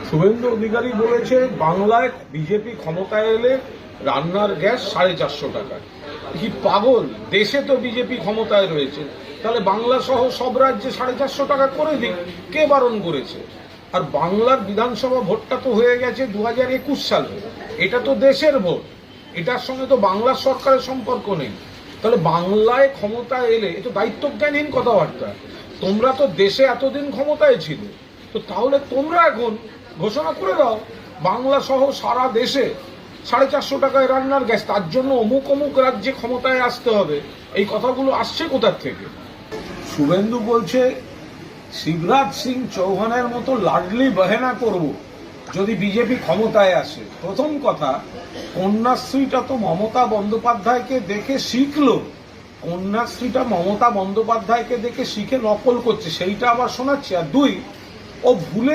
শুভেন্দু অধিকারী বলেছে বাংলায় বিজেপি ক্ষমতায় এলে রান্নার গ্যাস 450 টাকা। কি পাগল? দেশে তো বিজেপি ক্ষমতায় রয়েছে, তাহলে বাংলা সহ সব রাজ্যে 450 টাকা করে দিক। কে বারণ করেছে? আর বাংলার বিধানসভা ভোটটা তো হয়ে গেছে 2021 সালে, এটা তো দেশের ভোট, এটার সঙ্গে তো বাংলার সরকারের সম্পর্ক নেই। তাহলে বাংলায় ক্ষমতা এলে এ তো দায়িত্বজ্ঞানহীন কথাবার্তা। তোমরা তো দেশে এতদিন ক্ষমতায় ছিল, তো তাহলে তোমরা এখন ঘোষণা করে দাও বাংলা সহ সারা দেশে 450 টাকায় রান্নার গ্যাস, তার জন্য অমুক অমুক রাজ্যে ক্ষমতায় আসতে হবে। এই কথাগুলো আসছে কোথার থেকে? শুভেন্দু বলছে শিবরাজ সিং চৌহানের মতো লাডলি বাহেনা করব যদি বিজেপি ক্ষমতায় আসে। প্রথম কথা, কন্যাশ্রীটা তো মমতা বন্দ্যোপাধ্যায়কে দেখে শিখলো, কন্যাশ্রীটা মমতা বন্দ্যোপাধ্যায়কে দেখে শিখে নকল করছে, সেইটা আবার শোনাচ্ছে। আর দুই, ও ভুলে